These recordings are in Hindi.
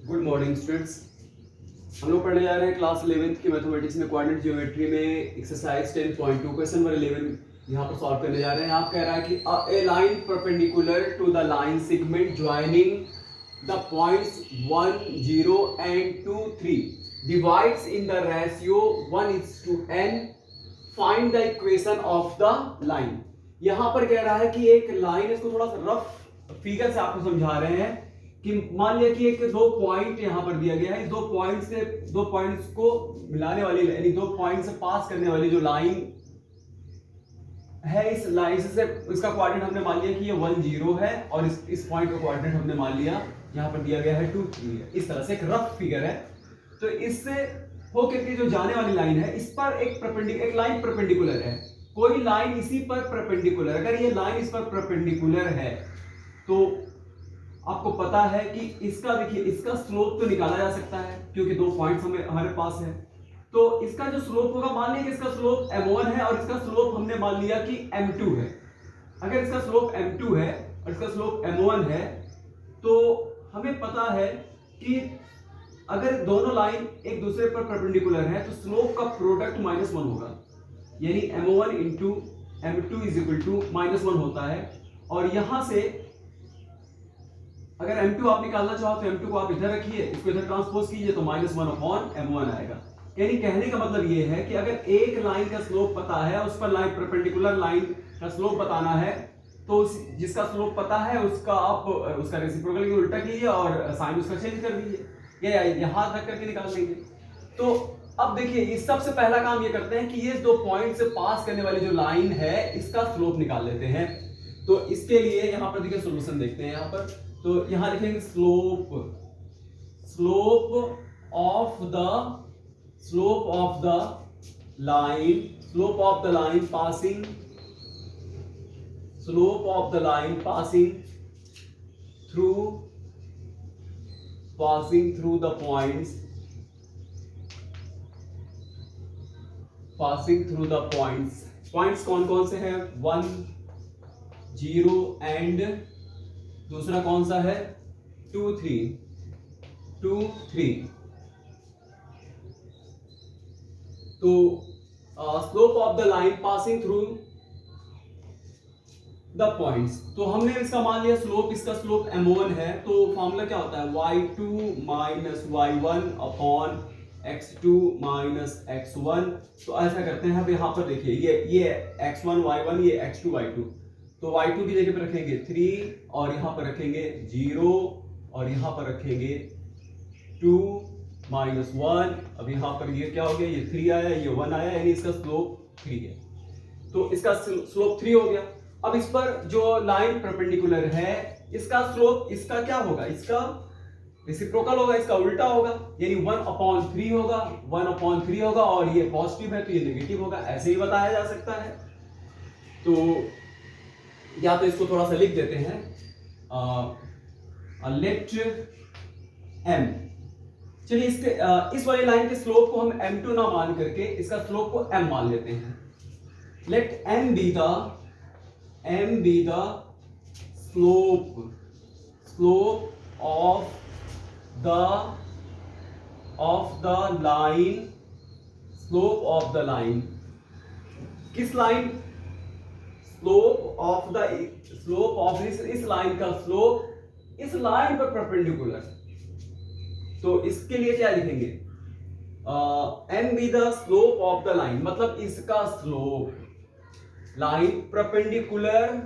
Good morning students. हम लोग पढ़ने जा रहे हैं क्लास 11th की मैथमेटिक्स में कोऑर्डिनेट ज्योमेट्री में एक्सरसाइज 10.2 क्वेश्चन नंबर 11 यहाँ पर सॉल्व करने जा रहे हैं। आप कह रहा है कि a line perpendicular to the line segment joining the points 1 0 and 2 3 divides in the ratio 1:n। Find the equation of the line. यहाँ पर कह रहा है कि एक लाइन, इसको थोड़ा सा रफ फिगर से आपको समझा रहे हैं कि मान लिया कि एक दो पॉइंट यहां पर दिया गया है। इस दो पॉइंट्स को मिलाने वाली, यानी दो पॉइंट से पास करने वाली जो लाइन है, इस लाइन से इसका कोऑर्डिनेट हमने मान लिया कि ये 1 0 है और इस पॉइंट का कोऑर्डिनेट हमने मान लिया यहां पर दिया गया है 2 3 है। इस तरह से एक रफ फिगर है। तो इससे होकर के जो जाने वाली लाइन है, इस पर एक लाइन परपेंडिकुलर है। कोई लाइन इसी पर परपेंडिकुलर, अगर ये लाइन इस पर परपेंडिकुलर है तो आपको पता है कि इसका, देखिए, इसका स्लोप तो निकाला जा सकता है क्योंकि दो पॉइंट्स हमारे पास है। तो इसका जो स्लोप होगा, मान लिया कि इसका स्लोप m1 है और इसका स्लोप हमने मान लिया कि m2 है। अगर इसका स्लोप m2 है और इसका स्लोप m1 है तो हमें पता है कि अगर दोनों लाइन एक दूसरे पर परपेंडिकुलर है तो स्लोप का प्रोडक्ट -1 होगा, यानी m1 into m2 is equal to -1 होता है। और यहां से अगर m2 आप निकालना चाहो तो m2 को आप इधर रखिए, इसको इधर ट्रांसपोज कीजिए तो -1/m1 आएगा। यानी कहने का मतलब ये है कि अगर एक लाइन का स्लोप पता है, उस पर लाइन परपेंडिकुलर लाइन का स्लोप बताना है, तो जिसका स्लोप पता है उसका आप उसका रेसिप्रोकल उल्टा कीजिए और साइन उसका चेंज कर दीजिए, या यहां तक करके निकाल देंगे। तो अब देखिए, इस सबसे पहला काम ये करते हैं कि ये दो पॉइंट से पास करने वाली जो लाइन है इसका स्लोप निकाल लेते हैं। तो इसके लिए यहां पर देखिए सोल्यूशन देखते हैं। यहां पर तो यहां लिखेंगे slope of the line passing through the points कौन कौन से हैं? 1 0 एंड दूसरा कौन सा है? 2 3। तो slope of the line passing through the points, तो हमने इसका मान लिया स्लोप, इसका स्लोप m1 है। तो फॉर्मूला क्या होता है? y2 - y1 upon x2 - x1। तो ऐसा करते हैं। अब यहां पर देखिए, ये x1 y1, ये x2 y2। तो y2 की जगह पर रखेंगे 3 और यहां पर रखेंगे 0 और यहां पर रखेंगे 2 - 1। अब यहां पर ये क्या हो गया? ये 3 आया, ये 1 आया, यानी इसका स्लोप 3 है। तो इसका स्लोप 3 हो गया। अब इस पर जो लाइन परपेंडिकुलर है, इसका स्लोप, इसका क्या होगा? इसका रेसिप्रोकल होगा, इसका उल्टा होगा, यानी 1/3 होगा। 1/3 होगा और ये पॉजिटिव है तो ये नेगेटिव होगा। ऐसे ही बताया जा सकता है। तो या तो इसको थोड़ा सा लिख देते हैं, लेट m। चलिए इस वाली लाइन के स्लोप को हम m2 ना मान करके इसका स्लोप को m मान लेते हैं। Let m be the slope of the line. किस लाइन? स्लोप ऑफ इस लाइन का स्लोप इस लाइन पर परपेंडिकुलर। तो इसके लिए क्या लिखेंगे? m be the slope of the line, मतलब इसका स्लोप लाइन परपेंडिकुलर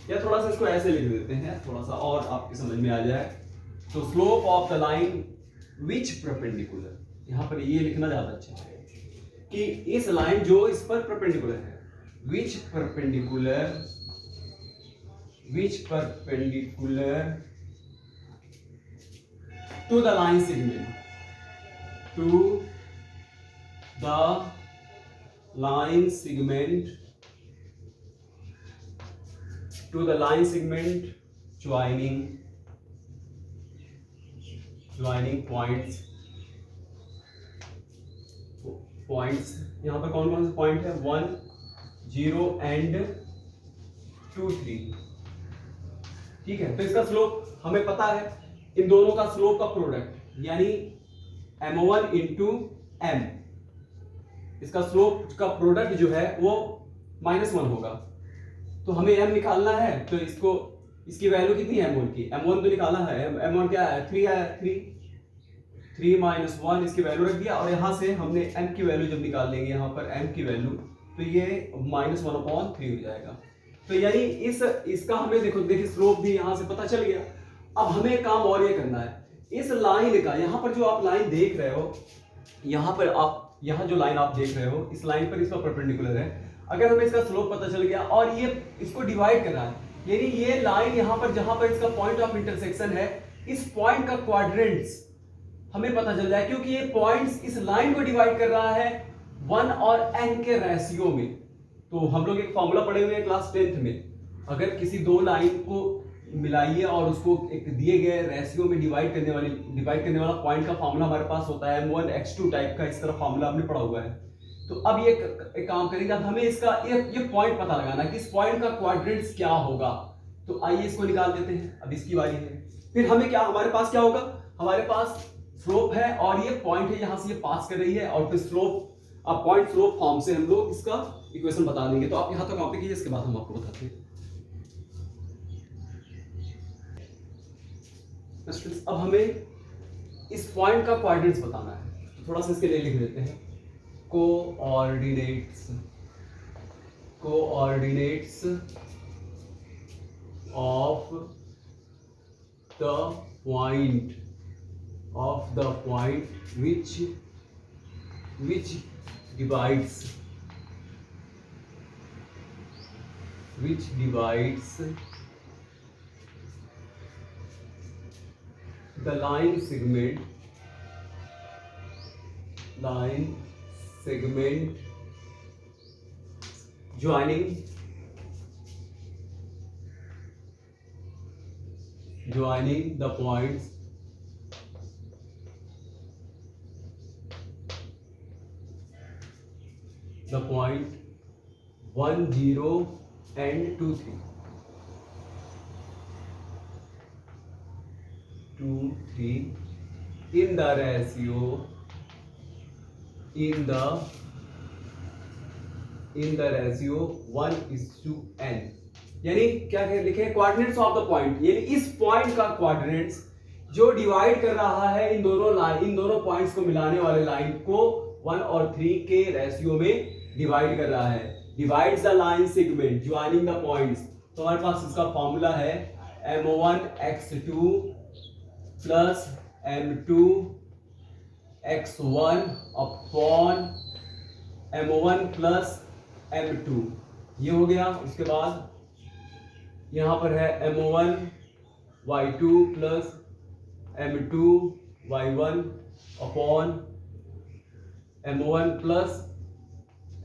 या थोड़ा सा इसको ऐसे लिख देते हैं, थोड़ा सा और आपकी समझ में आ जाए। तो slope of the line which perpendicular, यहां पर ये लिखना ज्यादा अच्छा है कि इस लाइन जो इस पर परपेंडिकुलर है, which perpendicular to the line segment, joining points points, यहाँ पर कौन कौन से पॉइंट है, 1 0 एंड 2 3, ठीक है। तो इसका स्लोप हमें पता है, इन दोनों का स्लोप का प्रोडक्ट यानी m1 इंटू m, इसका स्लोप का प्रोडक्ट जो है वो -1 होगा। तो हमें m निकालना है, तो इसको इसकी वैल्यू कितनी है m1 की, m1 तो निकालना है, m1 क्या है 3 है, 3 माइनस 1 इसकी वैल्यू रख दिया, और यहां से हमने m की वैल्यू जब निकाल लेंगे यहाँ पर m की वैल्यू, तो ये -1/3 हो जाएगा। तो यानी इसका हमें देखिए स्लोप भी यहां से पता चल गया। अब हमें एक काम और ये करना है, इस लाइन का यहाँ पर जो आप लाइन देख रहे हो, यहाँ पर आप यहाँ जो लाइन आप देख रहे हो, इस लाइन पर इसका परपेंडिकुलर है। अगर हमें इसका स्लोप पता चल गया और ये इसको डिवाइड कर रहा है, यानी ये लाइन यहाँ पर जहां पर इसका पॉइंट ऑफ इंटरसेक्शन है, इस पॉइंट का क्वाड्रेंट्स हमें पता चल जाए, क्योंकि ये पॉइंट्स इस लाइन को डिवाइड कर रहा है 1 और n के रेशियो में। तो हम लोग एक फॉर्मूला पढ़े हुए हैं क्लास 10th में, अगर किसी दो लाइन को मिलाइए और उसको एक दिए गए रेशियो में डिवाइड करने वाला पॉइंट का फॉर्मूला हमारे पास होता है m1x2 टाइप का, इस तरह फॉर्मूला हमने पढ़ा हुआ है। तो अब ये एक काम करेंगे, अब हमें इसका ये पॉइंट पता लगाना है कि इस पॉइंट का क्वाड्रेंट्स क्या होगा। तो आइए इसको निकाल देते हैं, अब इसकी बारी है। फिर हमें क्या, हमारे पास क्या होगा, हमारे पास स्लोप है और ये पॉइंट है, यहां से ये पास कर रही है, और फिर स्लोप, अब पॉइंट स्लोप फॉर्म से हम लोग इसका इक्वेशन बता देंगे। तो आप यहां तक कॉपी कीजिए, इसके बाद हम आपको बताते हैं। अब हमें इस पॉइंट का कोऑर्डिनेट्स बताना है, तो थोड़ा सा इसके लिए लिख देते हैं, coordinates of the point which divides the line segment joining the points 1 0 and 2 3 in the ratio 1:n। यानी क्या लिखे, कोऑर्डिनेट्स ऑफ द पॉइंट, यानी इस पॉइंट का कोऑर्डिनेट्स जो डिवाइड कर रहा है इन दोनों पॉइंट्स को मिलाने वाले लाइन को 1 और 3 के रेशियो में डिवाइड कर रहा है। Divides the line segment joining the points, तो हमारे पास इसका फॉर्मूला है m1x2 plus m2x1 upon m1 plus m2, ये हो गया। उसके बाद यहां पर है m1y2 plus m2y1 upon m1 plus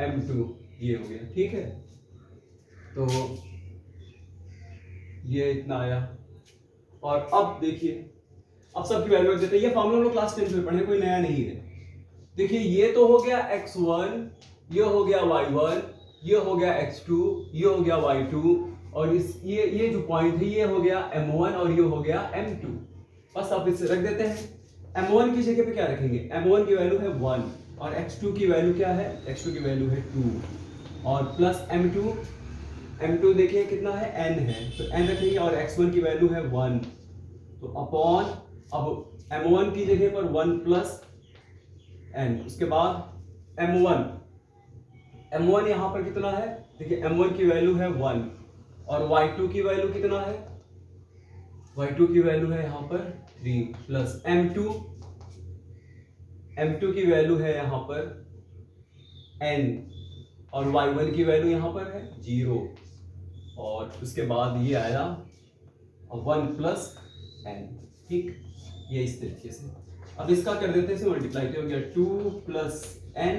m2, ये हो गया, ठीक है। तो ये इतना आया, और अब देखिए, अब सबकी वैल्यू रख देते हैं। ये फॉर्मूला हम लोग क्लास 10 में पढ़े, कोई नया नहीं है। देखिए ये तो हो गया x1, ये हो गया y1, ये हो गया x2, ये हो गया y2, और ये जो पॉइंट है ये हो गया m1 और ये हो गया m2। बस आप इसे रख देते हैं। m1 की जगह पे क्या रखेंगे, m1 की वैल्यू है 1 और x2 की वैल्यू क्या है, x2 की वैल्यू है 2, और प्लस m2 देखिए कितना है, n है, तो n रखेंगे, और x1 की वैल्यू है 1, तो अपॉन, अब m1 की जगह पर 1 प्लस n, उसके बाद m1 यहां पर कितना है, देखिए m1 की वैल्यू है 1 और y2 की वैल्यू कितना है, y2 की वैल्यू है यहां पर 3 प्लस m2 की वैल्यू है यहां पर n और y1 की वैल्यू यहां पर है 0, और उसके बाद ये आया 1 प्लस n, ठीक, ये इस तरीके से। अब इसका कर देते हैं मल्टीप्लाई, हो गया 2 प्लस n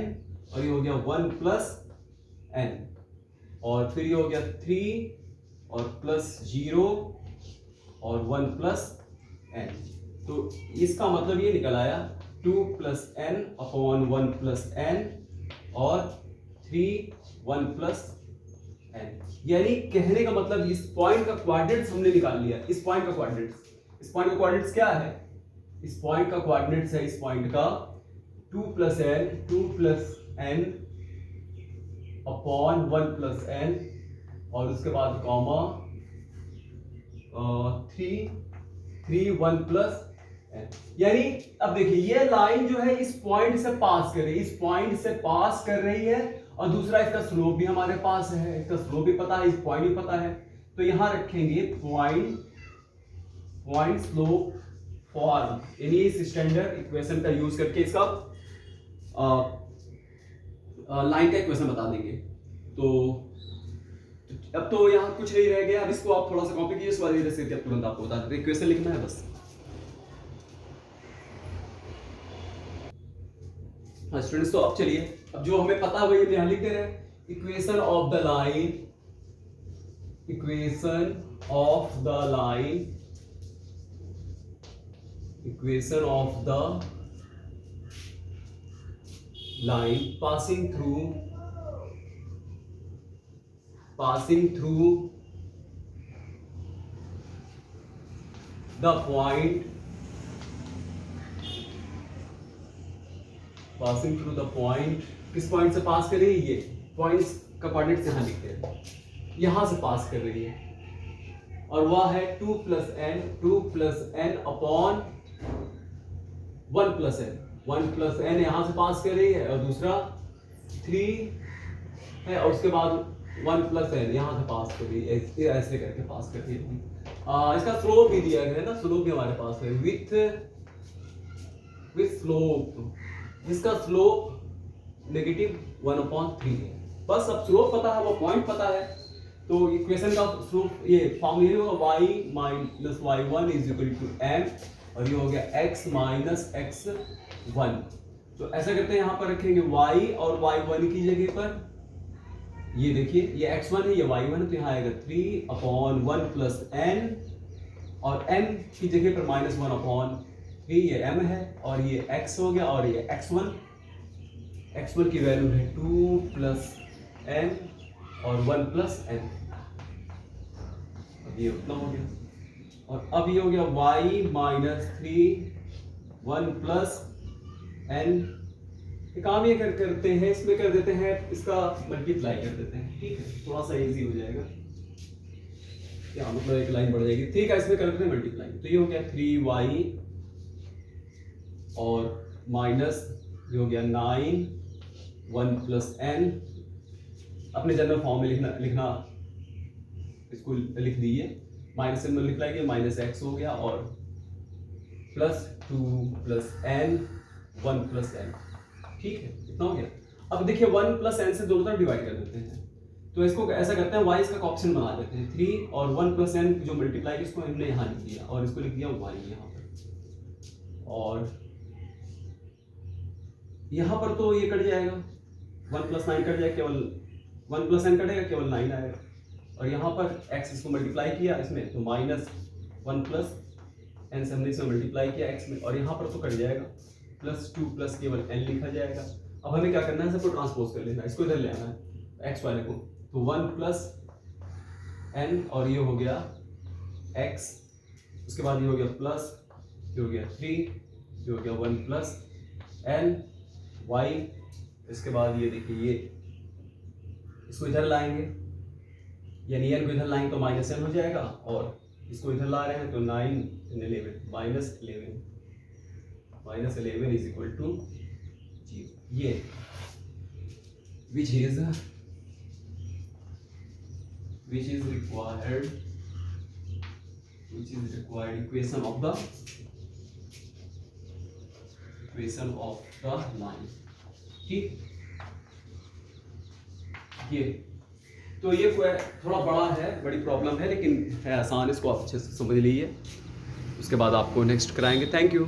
और ये हो गया 1 प्लस n, और फिर ये हो गया 3 और प्लस 0 और 1 प्लस n। तो इसका मतलब ये निकल आया 2 plus n upon 1 plus n और 3 1 प्लस n। यानी कहने का मतलब इस पॉइंट का कोऑर्डिनेट्स हमने निकाल लिया। इस पॉइंट का कोऑर्डिनेट्स क्या है? इस पॉइंट का कोऑर्डिनेट्स है, इस पॉइंट का 2 plus n upon 1 plus n और उसके बाद कॉमा 3 1 प्लस n। यानी अब देखिए ये लाइन जो है इस पॉइंट से पास कर रही है और दूसरा इसका स्लोप भी हमारे पास है, इसका स्लोप भी पता है, इस पॉइंट भी पता है। तो यहां रखेंगे पॉइंट स्लोप फॉर्म, यानी इस स्टैंडर्ड इक्वेशन का यूज करके इसका लाइन का इक्वेशन बता देंगे। तो अब तो यहाँ कुछ नहीं रह गया। अब इसको आप थोड़ा सा कॉपी कीजिए, इस वाली रेसिपी आप तुरंत आपको बता देते, इक्वेशन लिखना है बस। हाँ स्टूडेंट्स, तो अब चलिए, अब जो हमें पता है वही यहाँ लिख दे रहे हैं। Equation of the line passing through the point किस पॉइंट से पास कर रही है? ये पॉइंट्स का कोऑर्डिनेट्स यहाँ लिखते हैं, यहां से पास कर रही है और वह है 2 plus n upon 1 plus n यहां से पास कर रही है और दूसरा 3 है और उसके बाद 1 प्लस n यहां से पास कर रही है, ऐसे करके पास कर रही है। इसका स्लोप भी दिया गया है ना, स्लोप भी हमारे पास है विथ स्लोप, जिसका स्लोप -1/3 है। बस अब स्लोप पता है, वो पॉइंट पता है, तो इक्वेशन का स्लोप ये फॉर्म ये होगा y minus y1 is equal to m और ये हो गया x माइनस x1। तो ऐसा करते हैं, यहाँ पर रखेंगे y और y1 की जगह पर ये देखिए ये x1 है ये y1 है, तो यहाँ आएगा 3/1 प्लस n और m की जगह पर -1/3 ये m है और ये x हो गया और ये x1 की वैल्यू है 2 प्लस n और 1 प्लस n। अब ये उतना हो गया और अब ये हो गया y माइनस 3 1 प्लस n। काम ये करते हैं, इसमें कर देते हैं, इसका मल्टीप्लाई कर देते हैं, ठीक है, थोड़ा सा इजी हो जाएगा, क्या मतलब एक लाइन बढ़ जाएगी, ठीक है। इसमें कर देते हैं मल्टीप्लाई, तो ये हो गया 3y और माइनस ये हो गया 9 1 प्लस n। अपने जनरल फॉर्म में लिखना इसको लिख दीजिए, माइनस से मल्टीप्लाई किया माइनस x हो गया और plus 2 plus n 1 plus n, ठीक है, इतना हो गया। अब देखिए 1 प्लस n से दोनों तरफ डिवाइड कर देते हैं, तो इसको ऐसा करते हैं y इसका ऑप्शन बना देते हैं 3 और 1 प्लस n जो मल्टीप्लाई इसको हमने यहाँ लिख दिया और इसको लिख दिया y यहाँ पर, और यहाँ पर तो ये कट जाएगा 1 प्लस 9 कट जाएगा, केवल 1 प्लस n कटेगा, केवल 9 आएगा और यहाँ पर x इसको मल्टीप्लाई किया इसमें तो माइनस 1 प्लस n से हमने इसे मल्टीप्लाई किया x में और यहाँ पर तो कट जाएगा प्लस 2 प्लस केवल n लिखा जाएगा। अब हमें क्या करना है, सबको ट्रांसपोज कर लेना है, इसको इधर ले आना है x वाले को, तो 1 प्लस n और ये हो गया x, उसके बाद ये हो गया प्लस, ये हो गया 3, ये हो गया 1 प्लस n y, इसके बाद ये देखिए ये इसको इधर लाएंगे, यानी n को इधर लाएंगे तो माइनस n हो जाएगा और इसको इधर ला रहे हैं तो 9 11 माइनस 11 इज इक्वल टू 0। ये which is required equation of the line, ठीक। ये तो ये थोड़ा बड़ा है, बड़ी प्रॉब्लम है, लेकिन है आसान, इसको आप अच्छे से समझ लीजिए, उसके बाद आपको नेक्स्ट कराएंगे। Thank you.